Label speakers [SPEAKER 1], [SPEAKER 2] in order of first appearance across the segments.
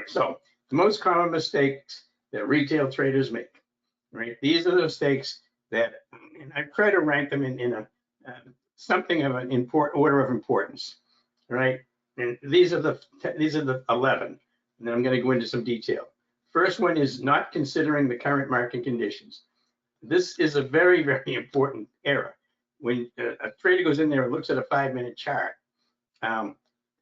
[SPEAKER 1] So the most common mistakes that retail traders make, right? These are the mistakes that, and I try to rank them in a something of an order of importance, right? And these are the 11. And then I'm going to go into some detail. First one is not considering the current market conditions. This is a very, very important error. When a trader goes in there and looks at a 5-minute chart,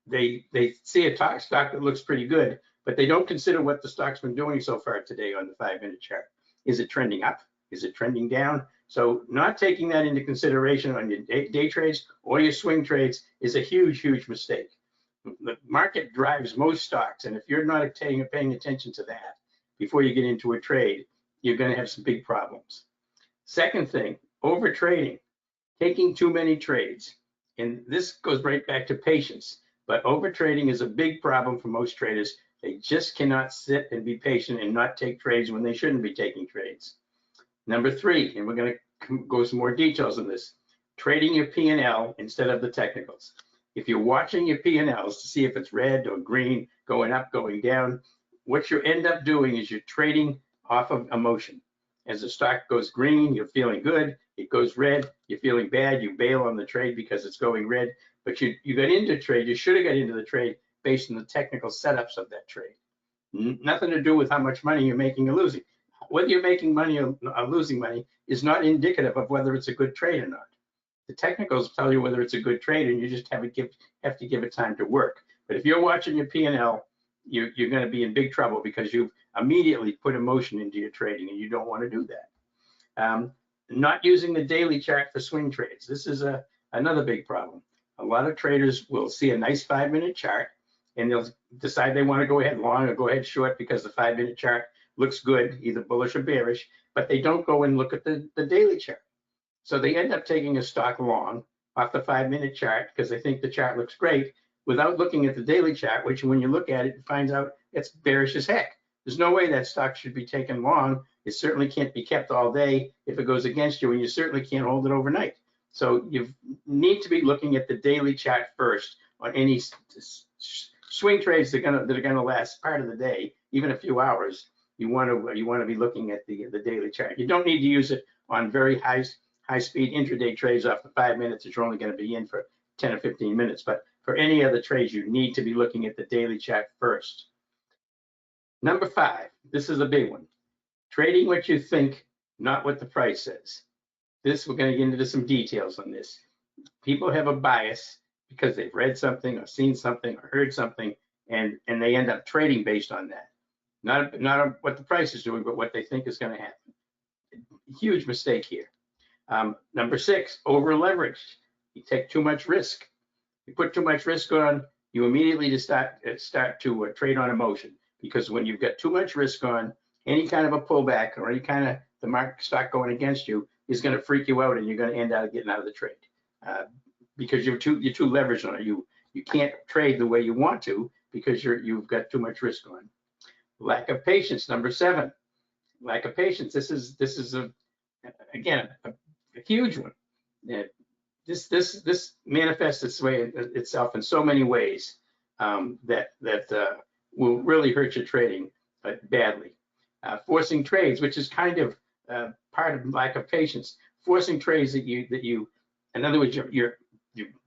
[SPEAKER 1] they see a stock that looks pretty good, but they don't consider what the stock's been doing so far today on the 5-minute chart. Is it trending up? Is it trending down? So not taking that into consideration on your day trades or your swing trades is a huge, huge mistake. The market drives most stocks, and if you're not paying attention to that before you get into a trade, you're going to have some big problems. Second thing, over trading, taking too many trades. And this goes right back to patience, but over trading is a big problem for most traders. They just cannot sit and be patient and not take trades when they shouldn't be taking trades. Number 3, and we're going to go some more details on this, trading your P&L instead of the technicals. If you're watching your P&Ls to see if it's red or green, going up, going down, what you end up doing is you're trading off of emotion. As the stock goes green, you're feeling good. It goes red, you're feeling bad. You bail on the trade because it's going red. But you got into trade. You should have got into the trade based on the technical setups of that trade. Nothing to do with how much money you're making or losing. Whether you're making money or losing money is not indicative of whether it's a good trade or not. The technicals tell you whether it's a good trade, and you just have to give it time to work. But if you're watching your P&L, you're going to be in big trouble because you've immediately put emotion into your trading, and you don't want to do that. Not using the daily chart for swing trades. This is another big problem. A lot of traders will see a nice 5-minute chart, and they'll decide they want to go ahead long or go ahead short because the 5-minute chart looks good, either bullish or bearish, but they don't go and look at the daily chart. So they end up taking a stock long off the 5-minute chart because they think the chart looks great without looking at the daily chart, which when you look at it, it finds out it's bearish as heck. There's no way that stock should be taken long. It certainly can't be kept all day if it goes against you, and you certainly can't hold it overnight. So you need to be looking at the daily chart first on any swing trades that are going to last part of the day, even a few hours. You want to be looking at the daily chart. You don't need to use it on very high-speed intraday trades off the 5 minutes that you're only going to be in for 10 or 15 minutes. But for any other trades, you need to be looking at the daily chart first. Number 5, this is a big one. Trading what you think, not what the price says. We're going to get into some details on this. People have a bias because they've read something or seen something or heard something, and they end up trading based on that. Not on what the price is doing, but what they think is going to happen. Huge mistake here. Number 6, over leveraged. You take too much risk. You put too much risk on, you immediately just start to trade on emotion, because when you've got too much risk on, any kind of a pullback or any kind of the market stock going against you is going to freak you out, and you're going to end up getting out of the trade because you're too leveraged on it. You can't trade the way you want to because you've got too much risk on. Lack of patience, number 7. Lack of patience. This is again a huge one. This manifests itself in so many ways that will really hurt your trading badly. Forcing trades, which is kind of part of lack of patience. Forcing trades that you, in other words, you're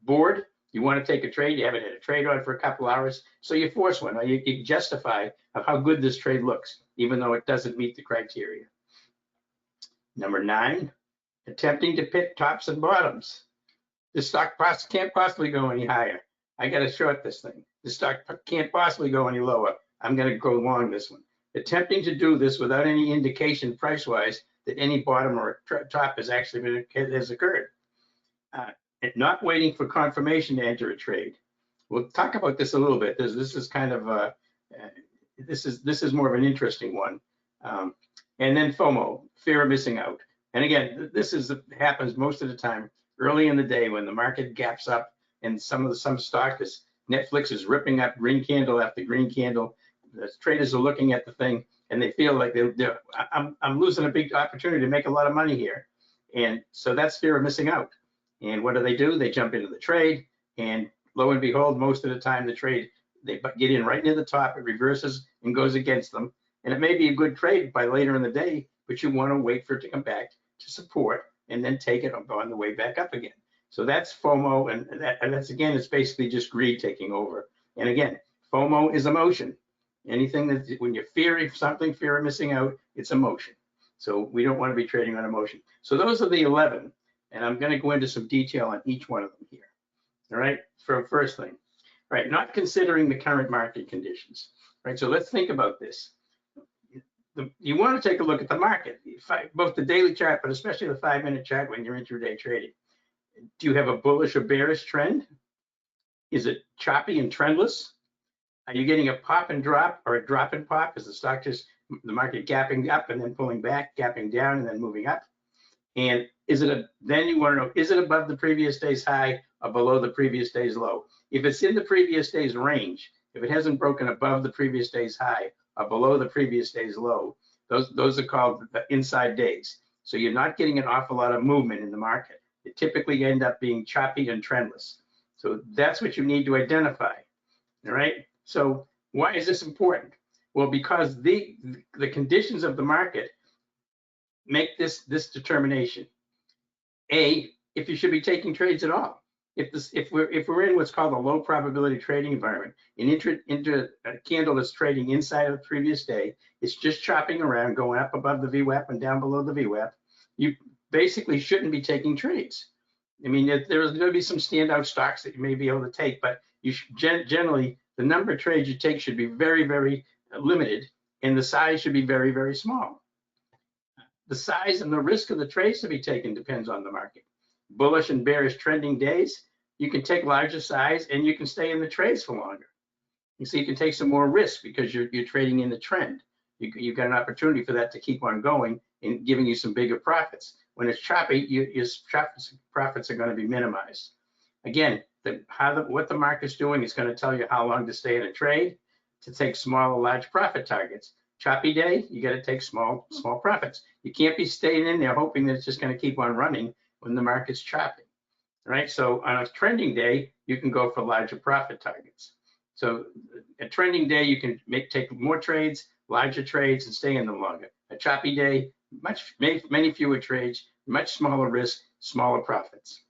[SPEAKER 1] bored. You want to take a trade. You haven't had a trade on for a couple hours, so you force one. Or you justify of how good this trade looks, even though it doesn't meet the criteria. Number 9, attempting to pick tops and bottoms. This stock can't possibly go any higher. I got to short this thing. This stock can't possibly go any lower. I'm going to go long this one. Attempting to do this without any indication price-wise that any bottom or top has actually has occurred. And not waiting for confirmation to enter a trade. We'll talk about this a little bit. This is kind of this is more of an interesting one. And then FOMO, fear of missing out. And again, this happens most of the time early in the day when the market gaps up, and some stock is Netflix is ripping up green candle after green candle. The traders are looking at the thing and they feel like I'm losing a big opportunity to make a lot of money here, and so that's fear of missing out. And what do? They jump into the trade, and lo and behold, most of the time the trade they get in right near the top, it reverses and goes against them. And it may be a good trade by later in the day, but you want to wait for it to come back to support and then take it on the way back up again. So that's FOMO, and that's again, it's basically just greed taking over. And again, FOMO is emotion. Anything that when you're fearing something, fear of missing out, it's emotion. So we don't want to be trading on emotion. So those are the 11, and I'm going to go into some detail on each one of them here. All right, for first thing, all right, not considering the current market conditions. Right, so let's think about this. You want to take a look at the market, both the daily chart, but especially the 5-minute chart when you're intraday trading. Do you have a bullish or bearish trend? Is it choppy and trendless? Are you getting a pop and drop or a drop and pop? Is the stock just the market gapping up and then pulling back, gapping down and then moving up? And is it then you want to know, is it above the previous day's high or below the previous day's low? If it's in the previous day's range, if it hasn't broken above the previous day's high or below the previous day's low, those are called the inside days. So you're not getting an awful lot of movement in the market. It typically end up being choppy and trendless. So that's what you need to identify. All right. So why is this important? Well, because the conditions of the market make this determination. A, if you should be taking trades at all. If we're in what's called a low probability trading environment, an intra candle that's trading inside of the previous day, it's just chopping around, going up above the VWAP and down below the VWAP. You basically shouldn't be taking trades. I mean, there's going to be some standout stocks that you may be able to take, but you should generally the number of trades you take should be very, very limited, and the size should be very, very small. The size and the risk of the trades to be taken depends on the market. Bullish and bearish trending days, you can take larger size and you can stay in the trades for longer. You see, you can take some more risk because you're trading in the trend. You've got an opportunity for that to keep on going and giving you some bigger profits. When it's choppy, your profits are going to be minimized. Again, what the market's doing is going to tell you how long to stay in a trade, to take small or large profit targets. Choppy day, you got to take small profits. You can't be staying in there hoping that it's just going to keep on running when the market's choppy. Right? So on a trending day, you can go for larger profit targets. So a trending day, you can take more trades, larger trades, and stay in them longer. A choppy day, many fewer trades, much smaller risk, smaller profits.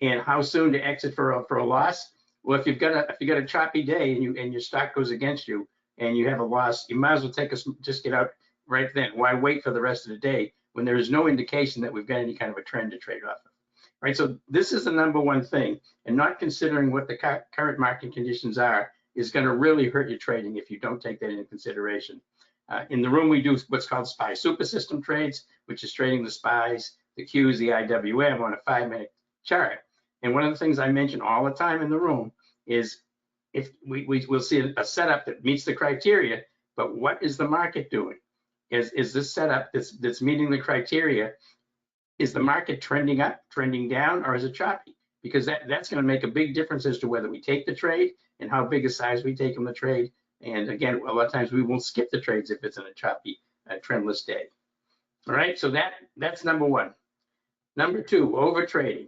[SPEAKER 1] And how soon to exit for a loss? Well, if you've got a choppy day and your stock goes against you and you have a loss, you might as well just get out right then. Why wait for the rest of the day when there is no indication that we've got any kind of a trend to trade off of? Right. So this is the number one thing, and not considering what the current market conditions are is going to really hurt your trading if you don't take that into consideration. In the room, we do what's called SPY super system trades, which is trading the SPYs, the Qs, the IWM on a 5-minute chart. And one of the things I mention all the time in the room is if we'll see a setup that meets the criteria, but what is the market doing? Is this setup that's meeting the criteria? Is the market trending up, trending down, or is it choppy? Because that's going to make a big difference as to whether we take the trade and how big a size we take in the trade. And again, a lot of times we won't skip the trades if it's in a choppy, trendless day. All right, so that's number one. Number two, over trading.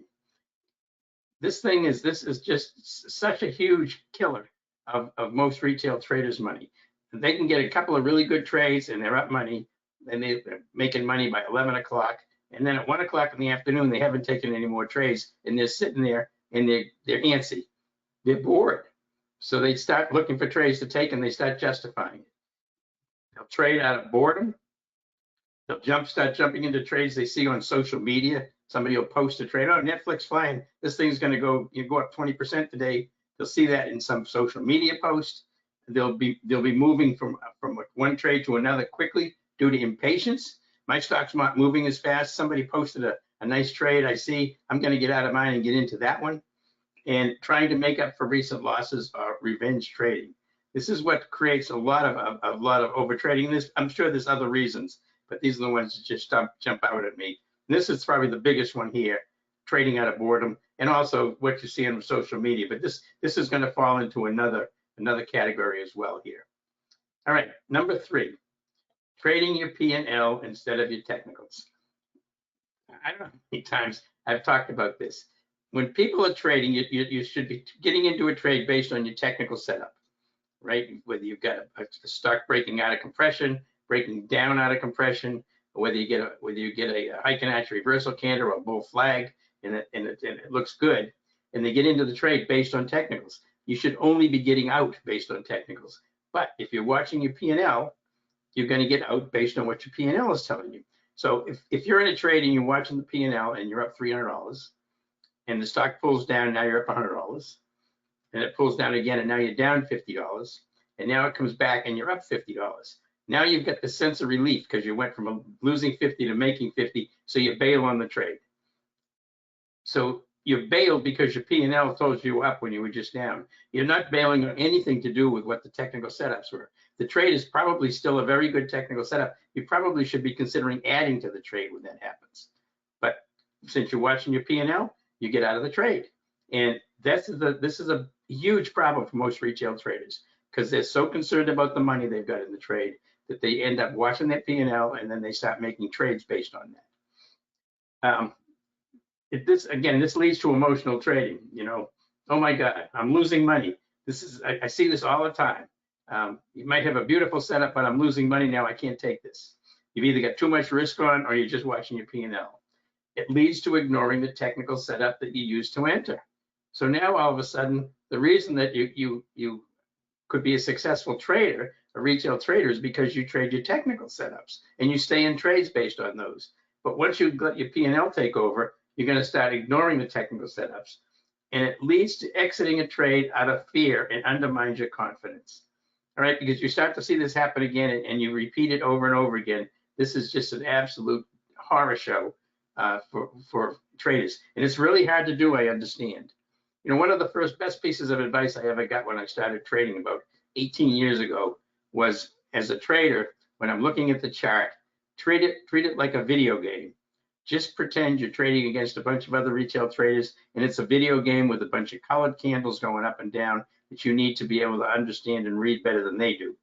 [SPEAKER 1] This is just such a huge killer of most retail traders' money. They can get a couple of really good trades and they're up money, and they're making money by 11 o'clock. And then at 1 o'clock in the afternoon, they haven't taken any more trades, and they're sitting there and they're antsy. They're bored. So they start looking for trades to take and they start justifying it. They'll trade out of boredom. They'll start jumping into trades they see on social media. Somebody will post a trade. Oh, Netflix flying. This thing's going to go up 20% today. They'll see that in some social media post. They'll be moving from one trade to another quickly due to impatience. My stock's not moving as fast. Somebody posted a nice trade. I see. I'm going to get out of mine and get into that one. And trying to make up for recent losses or revenge trading. This is what creates a lot of over trading. I'm sure there's other reasons, but these are the ones that just jump out at me. And this is probably the biggest one here, trading out of boredom, and also what you see on social media. But this is going to fall into another category as well here. All right, number three, trading your P&L instead of your technicals. I don't know how many times I've talked about this. When people are trading, you should be getting into a trade based on your technical setup. right? Whether you've got a stock breaking out of compression, breaking down out of compression, or whether you get a Heikenhacht reversal candle or a bull flag, and it looks good, and they get into the trade based on technicals. You should only be getting out based on technicals. But if you're watching your P&L, you're going to get out based on what your P&L is telling you. So if you're in a trade and you're watching the P&L and you're up $300, and the stock pulls down, now you're up $100, and it pulls down again, and now you're down $50, and now it comes back and you're up $50. Now you've got the sense of relief because you went from losing 50 to making 50, so you bail on the trade. So you bailed because your P&L told you up when you were just down. You're not bailing on anything to do with what the technical setups were. The trade is probably still a very good technical setup. You probably should be considering adding to the trade when that happens. But since you're watching your P&L, you get out of the trade. And this is a huge problem for most retail traders because they're so concerned about the money they've got in the trade that they end up watching that P&L and then they start making trades based on that. This leads to emotional trading. You know, oh my God, I'm losing money. I see this all the time. You might have a beautiful setup, but I'm losing money now. I can't take this. You've either got too much risk on or you're just watching your P&L. It leads to ignoring the technical setup that you used to enter. So now all of a sudden, the reason that you could be a successful trader, a retail trader, is because you trade your technical setups and you stay in trades based on those. But once you let your P&L take over, you're going to start ignoring the technical setups, and it leads to exiting a trade out of fear and undermines your confidence. All right, because you start to see this happen again and you repeat it over and over again. This is just an absolute horror show for traders, and it's really hard to do. I understand. You know, one of the best pieces of advice I ever got when I started trading about 18 years ago was, as a trader, when I'm looking at the chart, treat it like a video game. Just pretend you're trading against a bunch of other retail traders, and it's a video game with a bunch of colored candles going up and down that you need to be able to understand and read better than they do.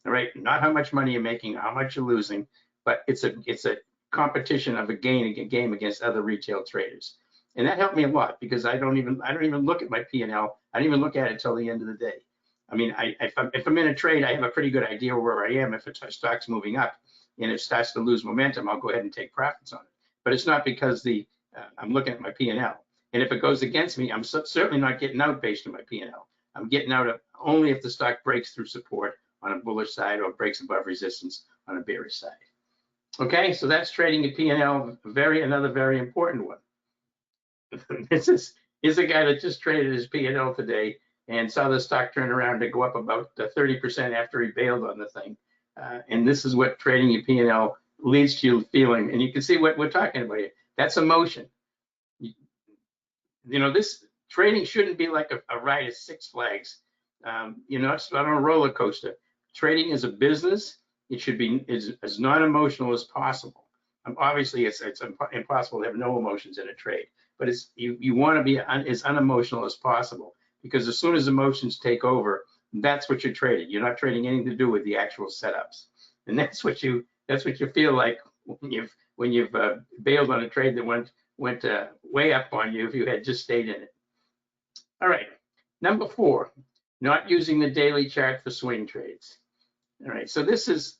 [SPEAKER 1] All right, not how much money you're making, how much you're losing, but it's a competition of a game against other retail traders. And that helped me a lot because I don't even look at my P&L. I don't even look at it till the end of the day. I mean, if I'm in a trade, I have a pretty good idea where I am. If a stock's moving up and it starts to lose momentum, I'll go ahead and take profits on it. But it's not because I'm looking at my P&L. And if it goes against me, I'm certainly not getting out based on my P&L. I'm getting out only if the stock breaks through support on a bullish side or breaks above resistance on a bearish side. Okay, so that's trading your P&L, another very important one. Here's a guy that just traded his P&L today and saw the stock turn around to go up about 30% after he bailed on the thing. And this is what trading your P&L leads to you feeling. And you can see what we're talking about here. That's emotion. You know, this trading shouldn't be like a ride at Six Flags. You know, it's not on a roller coaster. Trading is a business. It should be as non-emotional as possible. Obviously, it's impossible to have no emotions in a trade, but you want to be as unemotional as possible, because as soon as emotions take over, that's what you're trading. You're not trading anything to do with the actual setups, and that's what you feel like when you've bailed on a trade that went way up on you if you had just stayed in it. All right, number 4, not using the daily chart for swing trades. All right, so this is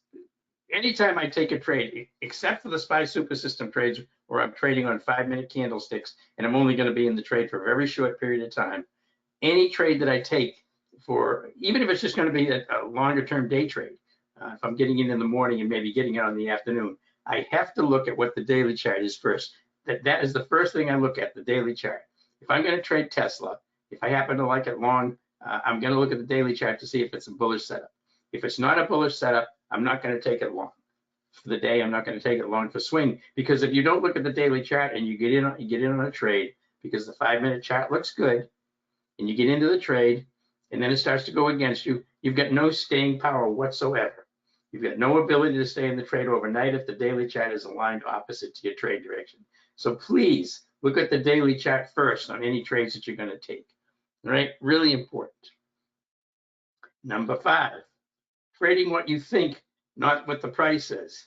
[SPEAKER 1] anytime I take a trade, except for the SPY Super System trades where I'm trading on 5-minute candlesticks and I'm only going to be in the trade for a very short period of time. Any trade that I take, even if it's just going to be a longer term day trade, if I'm getting in the morning and maybe getting out in the afternoon, I have to look at what the daily chart is first. That is the first thing I look at, the daily chart. If I'm going to trade Tesla, if I happen to like it long, I'm going to look at the daily chart to see if it's a bullish setup. If it's not a bullish setup, I'm not going to take it long. For the day, I'm not going to take it long for swing, because if you don't look at the daily chart and you get in on a trade because the 5-minute chart looks good, and you get into the trade, and then it starts to go against you, you've got no staying power whatsoever. You've got no ability to stay in the trade overnight if the daily chart is aligned opposite to your trade direction. So please look at the daily chart first on any trades that you're going to take. All right, really important. Number 5, trading what you think, not what the price is.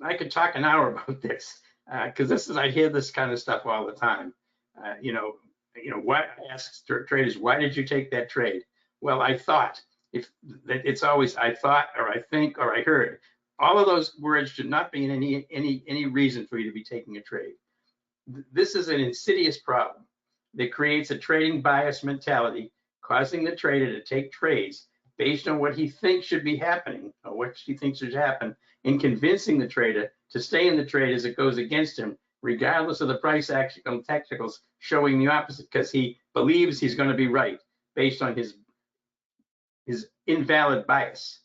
[SPEAKER 1] I could talk an hour about this because I hear this kind of stuff all the time. Why I ask traders, why did you take that trade? Well, I thought, If it's always I thought or I think or I heard. All of those words should not be in any reason for you to be taking a trade. This is an insidious problem that creates a trading bias mentality, causing the trader to take trades based on what he thinks should be happening or what he thinks should happen, and convincing the trader to stay in the trade as it goes against him, regardless of the price action technicals showing the opposite, because he believes he's going to be right based on his invalid bias,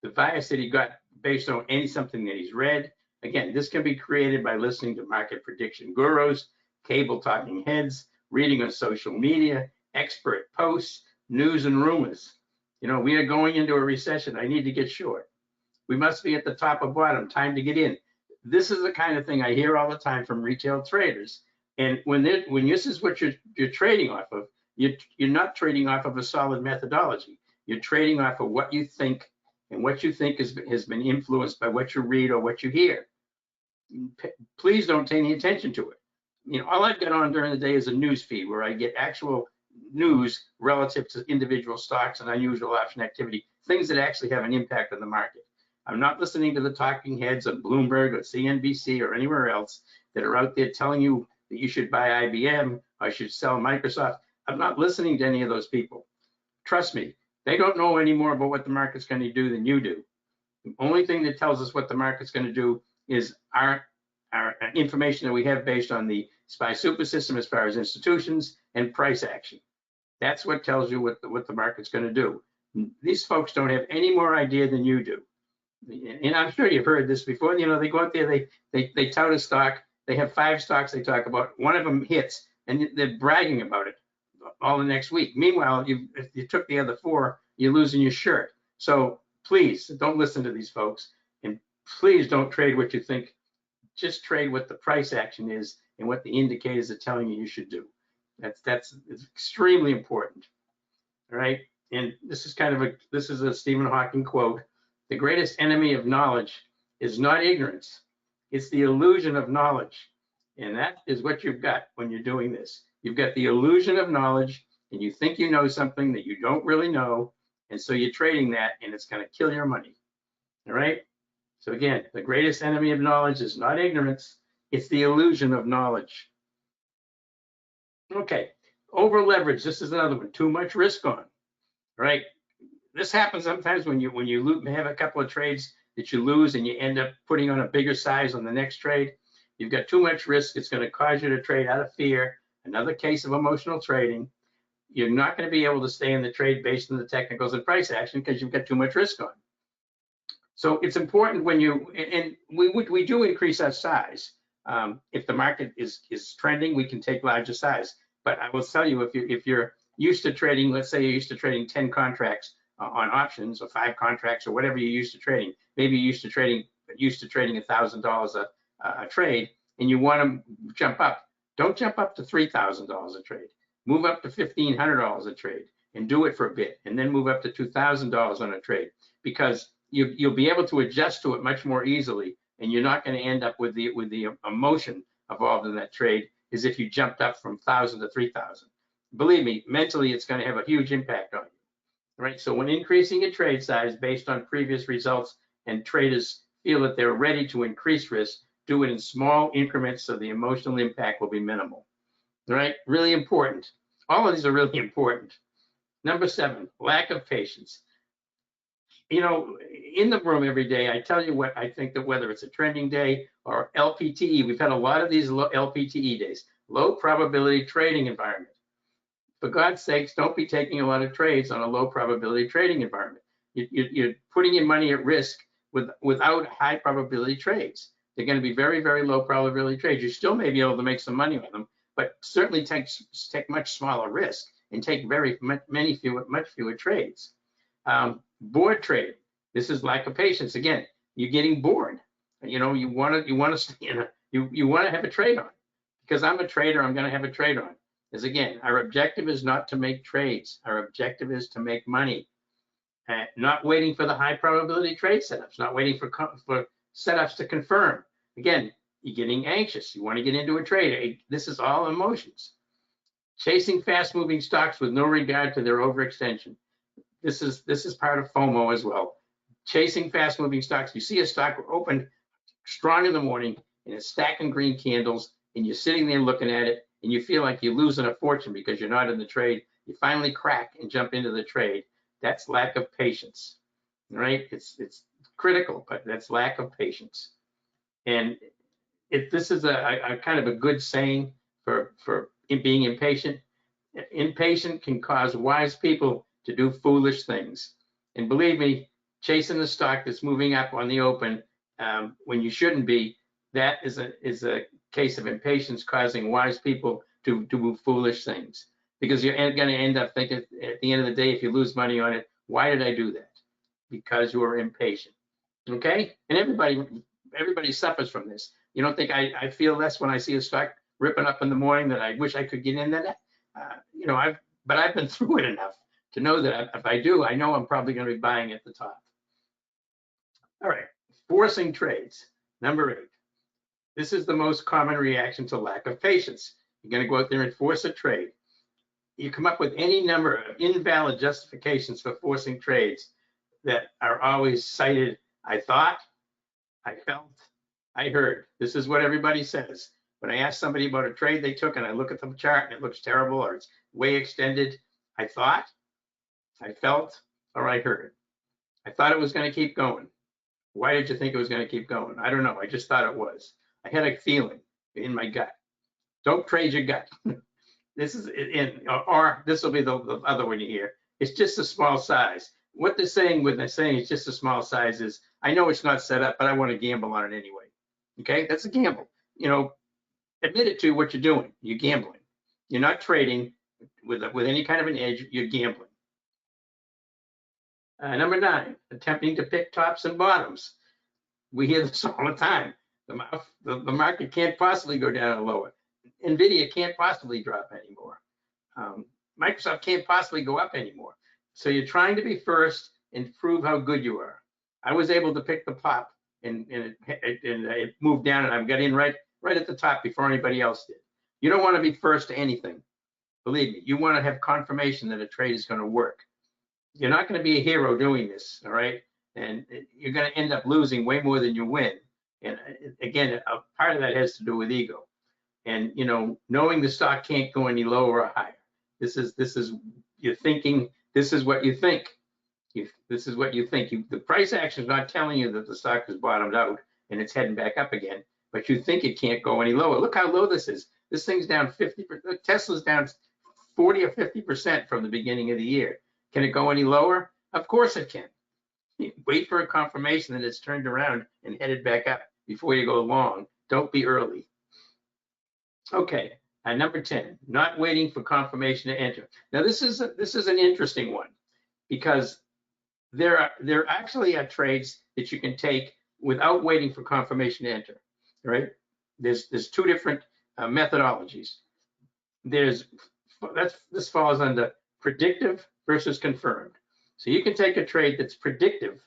[SPEAKER 1] the bias that he got based on something that he's read. Again, this can be created by listening to market prediction gurus, cable talking heads, reading on social media, expert posts, news and rumors. You know, we are going into a recession. I need to get short. We must be at the top or bottom. Time to get in. This is the kind of thing I hear all the time from retail traders. And when this is what you're trading off of, you're not trading off of a solid methodology. You're trading off of what you think, and what you think has been influenced by what you read or what you hear. Please don't pay any attention to it. You know, all I've got on during the day is a news feed where I get actual news relative to individual stocks and unusual option activity, things that actually have an impact on the market. I'm not listening to the talking heads on Bloomberg or CNBC or anywhere else that are out there telling you that you should buy IBM or should sell Microsoft. I'm not listening to any of those people. Trust me, they don't know any more about what the market's going to do than you do. The only thing that tells us what the market's going to do is our information that we have based on the SPY super system as far as institutions and price action. That's what tells you what the market's going to do. These folks don't have any more idea than you do. And I'm sure you've heard this before. You know, they go out there, they tout a stock. They have 5 stocks they talk about. One of them hits, and they're bragging about it all the next week. Meanwhile, if you took the other 4, you're losing your shirt. So please don't listen to these folks, and please don't trade what you think. Just trade what the price action is and what the indicators are telling you should do. That's extremely important. All right. And this is a Stephen Hawking quote. The greatest enemy of knowledge is not ignorance. It's the illusion of knowledge. And that is what you've got when you're doing this. You've got the illusion of knowledge, and you think you know something that you don't really know. And so you're trading that, and it's going to kill your money. All right. So again, the greatest enemy of knowledge is not ignorance. It's the illusion of knowledge. Okay. Over leverage. This is another one. Too much risk on. Right. This happens sometimes when you have a couple of trades that you lose and you end up putting on a bigger size on the next trade. You've got too much risk. It's going to cause you to trade out of fear. Another case of emotional trading. You're not going to be able to stay in the trade based on the technicals and price action because you've got too much risk on. So it's important when we do increase our size. If the market is trending, we can take larger size. But I will tell you, if you're used to trading, let's say you're used to trading 10 contracts on options, or 5 contracts, or whatever you're used to trading. Maybe you're used to trading $1,000 a trade, and you want to jump up. Don't jump up to $3,000 a trade. Move up to $1,500 a trade, and do it for a bit, and then move up to $2,000 on a trade, because you'll be able to adjust to it much more easily, and you're not going to end up with the emotion involved in that trade as if you jumped up from 1,000 to 3,000. Believe me, mentally, it's going to have a huge impact on you. Right. So when increasing a trade size based on previous results and traders feel that they're ready to increase risk, do it in small increments so the emotional impact will be minimal. Right. Really important. All of these are really important. Number 7, lack of patience. You know, in the room every day, I tell you what I think, that whether it's a trending day or LPTE, we've had a lot of these LPTE days, low probability trading environment. For God's sakes, don't be taking a lot of trades on a low probability trading environment. You're putting your money at risk without high probability trades. They're going to be very, very low probability trades. You still may be able to make some money on them, but certainly take much smaller risk and take much fewer trades. Board trading. This is lack of patience. Again, you're getting bored. You know, you want to have a trade on. Because I'm a trader, I'm going to have a trade on. Is again, our objective is not to make trades. Our objective is to make money. Not waiting for the high probability trade setups, not waiting for setups to confirm. Again, you're getting anxious. You want to get into a trade. This is all emotions. Chasing fast moving stocks with no regard to their overextension. this is part of FOMO as well. Chasing fast moving stocks. You see a stock open strong in the morning and it's stacking green candles and you're sitting there looking at it and you feel like you're losing a fortune because you're not in the trade. You finally crack and jump into the trade. That's lack of patience, right? It's critical, but that's lack of patience. And if this is a kind of a good saying for being impatient, impatient can cause wise people to do foolish things. And believe me, chasing the stock that's moving up on the open when you shouldn't be, that is a case of impatience causing wise people to do foolish things. Because you're going to end up thinking at the end of the day, if you lose money on it, why did I do that? Because you were impatient. Okay? And everybody suffers from this. You don't think I feel less when I see a stock ripping up in the morning that I wish I could get in there? You know, but I've been through it enough to know that if I do, I know I'm probably going to be buying at the top. All right, forcing trades. Number 8. This is the most common reaction to lack of patience. You're going to go out there and force a trade. You come up with any number of invalid justifications for forcing trades that are always cited. I thought, I felt, I heard. This is what everybody says. When I ask somebody about a trade they took and I look at the chart and it looks terrible or it's way extended, I thought, I felt, or I heard. I thought it was going to keep going. Why did you think it was going to keep going? I don't know. I just thought it was. I had a feeling in my gut. Don't trade your gut. This is or this will be the other one you hear. It's just a small size. What they're saying when they're saying it's just a small size is, I know it's not set up, but I want to gamble on it anyway. Okay, that's a gamble. You know, admit it to what you're doing. You're gambling. You're not trading with any kind of an edge. You're gambling. Number 9, attempting to pick tops and bottoms. We hear this all the time. The market can't possibly go down or lower. NVIDIA can't possibly drop anymore. Microsoft can't possibly go up anymore. So you're trying to be first and prove how good you are. I was able to pick the pop and it moved down and I got in right at the top before anybody else did. You don't want to be first to anything. Believe me, you want to have confirmation that a trade is going to work. You're not going to be a hero doing this, all right? And you're going to end up losing way more than you win. And again, a part of that has to do with ego. And you know, knowing the stock can't go any lower or higher. This is you're thinking. This is what you think. This is what you think. The price action is not telling you that the stock has bottomed out and it's heading back up again, but you think it can't go any lower. Look how low this is. This thing's down 50%. Tesla's down 40 or 50% from the beginning of the year. Can it go any lower? Of course it can. Wait for a confirmation that it's turned around and headed back up before you go long. Don't be early. Okay, number 10, not waiting for confirmation to enter. Now this is an interesting one because there actually are trades that you can take without waiting for confirmation to enter. Right? There's 2 different methodologies. This falls under predictive versus confirmed. So you can take a trade that's predictive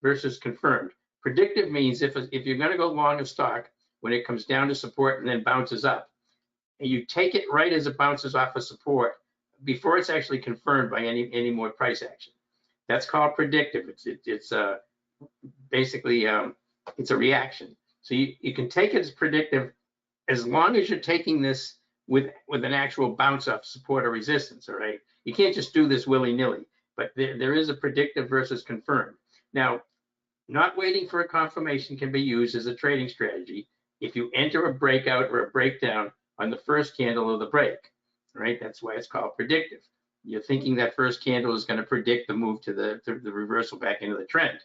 [SPEAKER 1] versus confirmed. Predictive means if you're going to go long a stock when it comes down to support and then bounces up, and you take it right as it bounces off of support before it's actually confirmed by any more price action. That's called predictive. It's basically it's a reaction. So you can take it as predictive as long as you're taking this with an actual bounce off support or resistance. All right, you can't just do this willy-nilly. But there is a predictive versus confirmed. Now, not waiting for a confirmation can be used as a trading strategy if you enter a breakout or a breakdown on the first candle of the break, right? That's why it's called predictive. You're thinking that first candle is going to predict the move to the reversal back into the trend.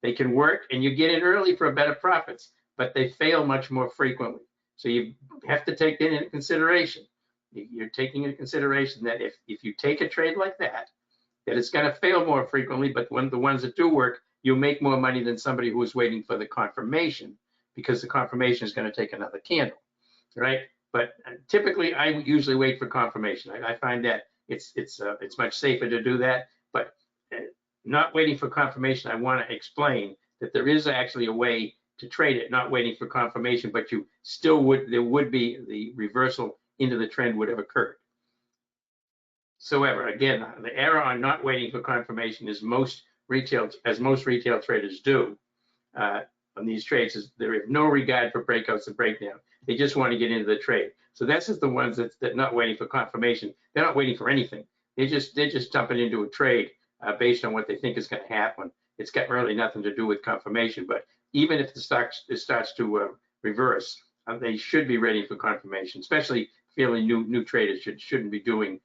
[SPEAKER 1] They can work and you get in early for better profits, but they fail much more frequently. So you have to take that into consideration. You're taking into consideration that if you take a trade like that it's going to fail more frequently, but when the ones that do work, you'll make more money than somebody who is waiting for the confirmation because the confirmation is going to take another candle, right? But typically, I usually wait for confirmation. I find that it's much safer to do that. But not waiting for confirmation, I want to explain that there is actually a way to trade it, not waiting for confirmation, but you still there would be the reversal into the trend would have occurred. whatsoever. Again, the error on not waiting for confirmation is most retail traders do on these trades, is there is no regard for breakouts and breakdown. They just want to get into the trade. So that's just the ones that not waiting for confirmation. They're not waiting for anything. They're just jumping into a trade based on what they think is going to happen. It's got really nothing to do with confirmation. But even if the stock starts to reverse, they should be ready for confirmation, especially fairly new traders shouldn't be doing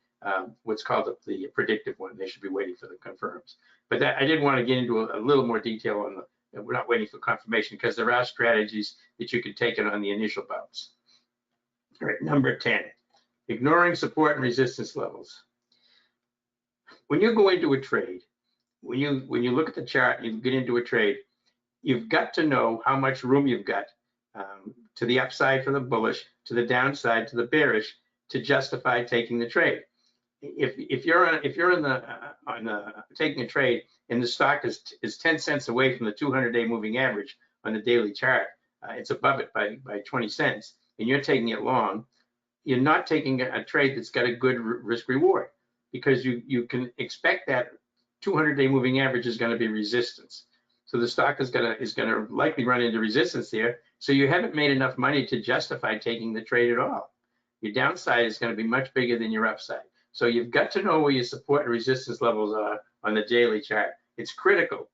[SPEAKER 1] what's called the predictive one. They should be waiting for the confirms. But that, I did want to get into a little more detail on we're not waiting for confirmation, because there are strategies that you can take it on the initial bounce. All right, number 10, ignoring support and resistance levels. When you go into a trade, when you look at the chart and you get into a trade, you've got to know how much room you've got to the upside for the bullish, to the downside, to the bearish, to justify taking the trade. If you're taking a trade and the stock is 10 cents away from the 200-day moving average on the daily chart, it's above it by 20 cents, and you're taking it long, you're not taking a trade that's got a good risk reward, because you can expect that 200-day moving average is going to be resistance. So the stock is going to likely run into resistance there. So you haven't made enough money to justify taking the trade at all. Your downside is going to be much bigger than your upside. So you've got to know where your support and resistance levels are on the daily chart. It's critical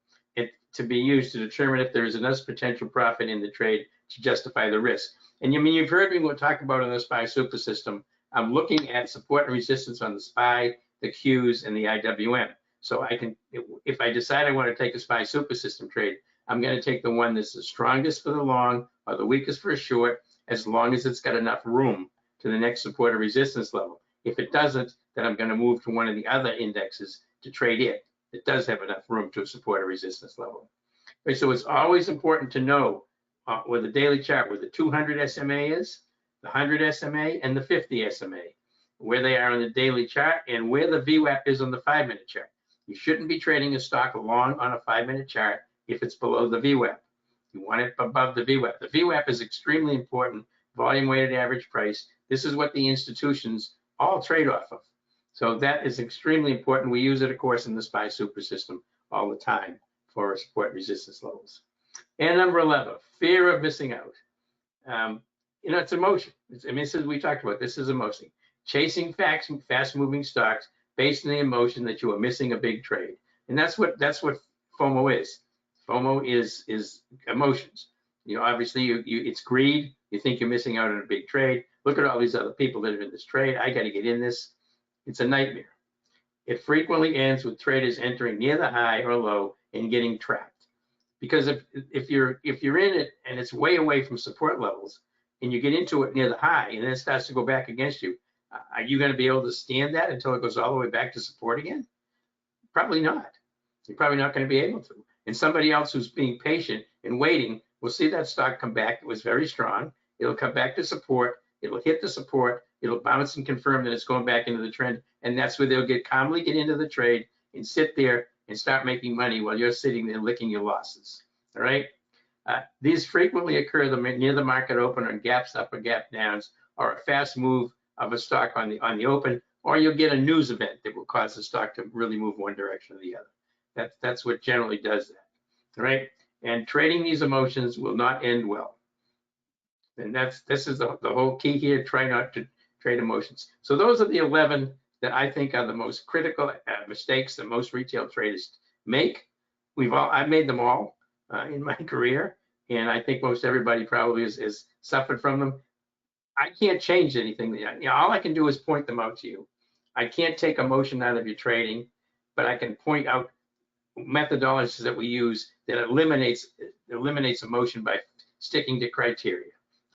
[SPEAKER 1] to be used to determine if there is enough potential profit in the trade to justify the risk. And you've heard me talk about in the SPY super system, I'm looking at support and resistance on the SPY, the Qs, and the IWM. So I can, if I decide I want to take a SPY super system trade, I'm going to take the one that's the strongest for the long or the weakest for a short, as long as it's got enough room to the next support or resistance level. If it doesn't, then I'm going to move to one of the other indexes to trade it. It does have enough room to support a resistance level. Okay, so it's always important to know where the daily chart, where the 200 SMA is, the 100 SMA, and the 50 SMA, where they are on the daily chart, and where the VWAP is on the 5-minute chart. You shouldn't be trading a stock long on a 5-minute chart if it's below the VWAP. You want it above the VWAP. The VWAP is extremely important, volume weighted average price. This is what the institutions all trade off of. So that is extremely important. We use it, of course, in the SPY super system all the time for support resistance levels. And number 11, fear of missing out. It's emotion. This is, we talked about, this is emotion. Chasing fast-moving stocks based on the emotion that you are missing a big trade. And that's what FOMO is. FOMO is emotions. Obviously, it's greed. You think you're missing out on a big trade. Look at all these other people that are in this trade. I got to get in this. It's a nightmare. It frequently ends with traders entering near the high or low and getting trapped. Because if you're in it and it's way away from support levels, and you get into it near the high and then it starts to go back against you, are you going to be able to stand that until it goes all the way back to support again? Probably not. You're probably not going to be able to. And somebody else who's being patient and waiting will see that stock come back. It was very strong. It'll come back to support. It'll hit the support. It'll bounce and confirm that it's going back into the trend. And that's where they'll calmly get into the trade and sit there and start making money while you're sitting there licking your losses. All right. These frequently occur near the market open on gaps up or gap downs, or a fast move of a stock on the open, or you'll get a news event that will cause the stock to really move one direction or the other. That's what generally does that. All right. And trading these emotions will not end well. And this is the whole key here. Try not to trade emotions. So those are the 11 that I think are the most critical mistakes that most retail traders make. I've made them all in my career, and I think most everybody probably has suffered from them. I can't change anything. All I can do is point them out to you. I can't take emotion out of your trading, but I can point out methodologies that we use that eliminates emotion by sticking to criteria.